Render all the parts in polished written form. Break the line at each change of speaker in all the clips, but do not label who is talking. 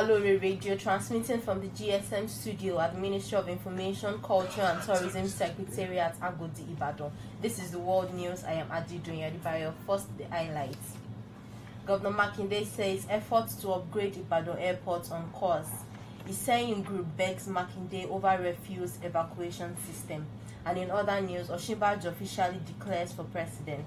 Aloore Radio, transmitting from the GSM studio at the Ministry of Information, Culture and Tourism Secretariat, Agodi, Ibadan. This is the world news. I am Adidoyin Adibayo. First, the highlights. Governor Makinde says efforts to upgrade Ibadan Airport on course. Iseyin Group begs Makinde over refuse evacuation system. And in other news, Osinbajo officially declares for president.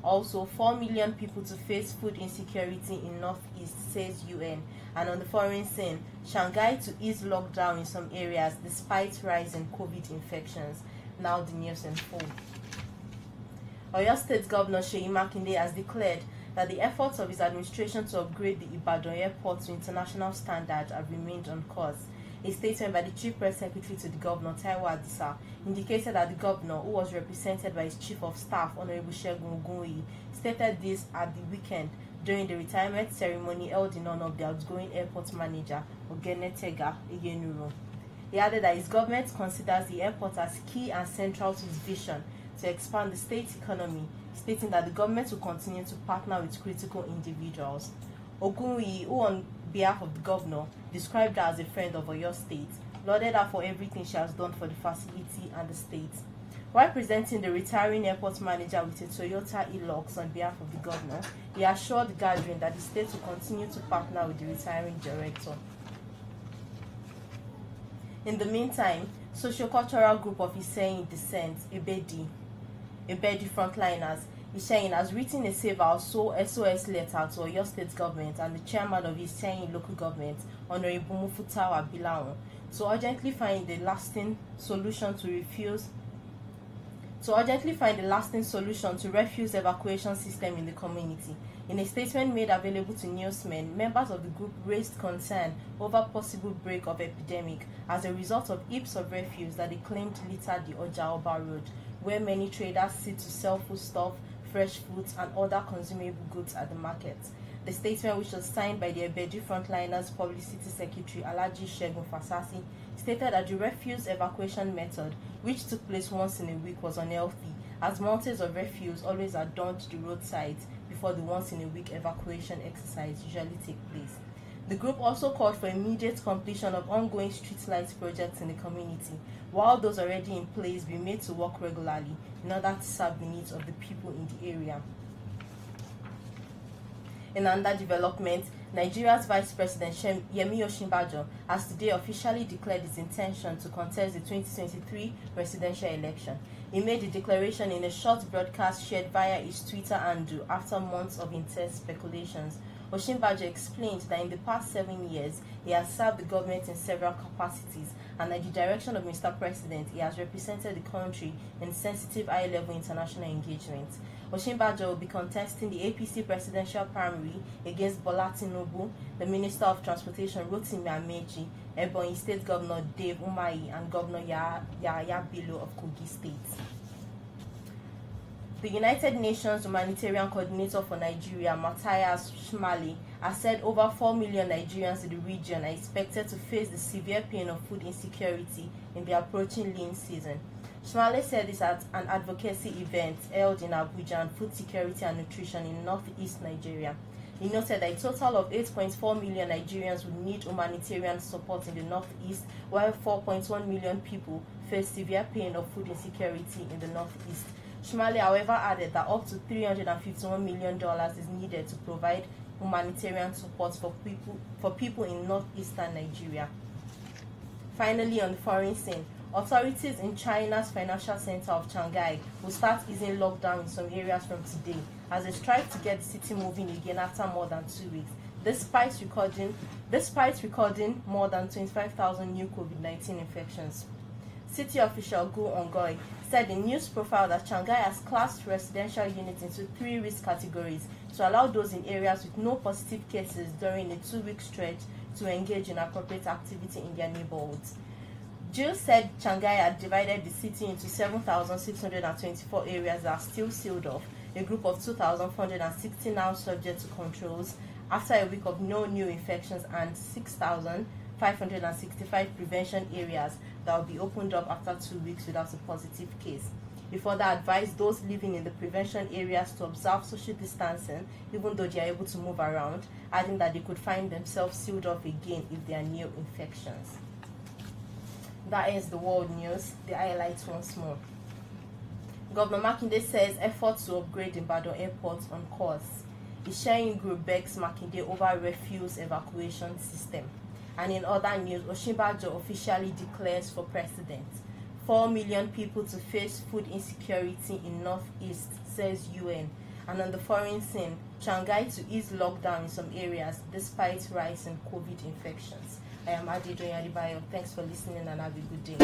Also, 4 million people to face food insecurity in Northeast, says UN. And on the foreign scene, Shanghai to ease lockdown in some areas despite rise in COVID infections. Now the news in full. Oyo State Governor Seyi Makinde has declared that the efforts of his administration to upgrade the Ibadan Airport to international standards have remained on course. A statement by the Chief Press Secretary to the Governor, Taiwo Adisa, indicated that the Governor, who was represented by his Chief of Staff, Honorable Segun Ogunyi, stated this at the weekend during the retirement ceremony held in honor of the outgoing airport manager, Ogenetega Eyenuru. He added that his government considers the airport as key and central to his vision to expand the state economy, stating that the government will continue to partner with critical individuals. Ogunyi, who on behalf of the governor described her as a friend of Oyo State, lauded her for everything she has done for the facility and the state. While presenting the retiring airport manager with a Toyota Hilux on behalf of the governor, he assured the gathering that the state will continue to partner with the retiring director. In the meantime, socio-cultural group of Iseyin descent, Ebedi frontliners, Iseyin has written a save our soul SOS letter to Oyo State government and the chairman of Iseyin local government, Honorable Mufutawa Bilawon, to urgently find the lasting solution to refuse evacuation system in the community. In a statement made available to newsmen, members of the group raised concern over possible break of epidemic as a result of heaps of refuse that they claimed littered the Oja Oba Road, where many traders sit to sell foodstuff, fresh fruits, and other consumable goods at the market. The statement, which was signed by the Ebedi Frontliners Publicity Secretary Alhaji Segun Fasasi, stated that the refuse evacuation method, which took place once in a week, was unhealthy, as mountains of refuse always adorned the roadsides before the once-in-a-week evacuation exercise usually take place. The group also called for immediate completion of ongoing street lights projects in the community, while those already in place be made to work regularly in order to serve the needs of the people in the area. In another development, Nigeria's Vice President Yemi Osinbajo has today officially declared his intention to contest the 2023 presidential election. He made the declaration in a short broadcast shared via his Twitter handle after months of intense speculations. Osinbajo explained that in the past 7 years, he has served the government in several capacities, and at the direction of Mr. President, he has represented the country in sensitive high-level international engagement. Osinbajo will be contesting the APC presidential primary against Bola Tinubu, the Minister of Transportation Rotimi Amechi, Ebonyi State Governor Dave Umahi, and Governor Yahaya Bello of Kogi State. The United Nations Humanitarian Coordinator for Nigeria, Matthias Schmale, has said over 4 million Nigerians in the region are expected to face the severe pain of food insecurity in the approaching lean season. Schmale said this at an advocacy event held in Abuja on food security and nutrition in northeast Nigeria. He noted that a total of 8.4 million Nigerians would need humanitarian support in the northeast, while 4.1 million people face severe pain of food insecurity in the northeast. Schmale, however, added that up to $351 million is needed to provide humanitarian support for people in northeastern Nigeria. Finally, on the foreign scene, authorities in China's financial center of Shanghai will start easing lockdown in some areas from today as they strive to get the city moving again after more than 2 weeks, despite recording more than 25,000 new COVID-19 infections. City official Gu Ongoi said in news profile that Shanghai has classed residential units into 3 risk categories to allow those in areas with no positive cases during a 2-week stretch to engage in appropriate activity in their neighborhoods. Jill said Shanghai had divided the city into 7,624 areas that are still sealed off, a group of 2,460 now subject to controls after a week of no new infections, and 6,565 prevention areas that will be opened up after 2 weeks without a positive case. He further advised those living in the prevention areas to observe social distancing even though they are able to move around, adding that they could find themselves sealed off again if there are new infections. That ends the world news. The highlights once more. Governor Makinde says efforts to upgrade Ibadan Airport on course. The sharing group begs Makinde over refuse evacuation system. And in other news, Osinbajo officially declares for president. 4 million people to face food insecurity in Northeast, says UN. And on the foreign scene, Shanghai to ease lockdown in some areas despite rise in COVID infections. I am Adedoyin Adibayo. Thanks for listening and have a good day.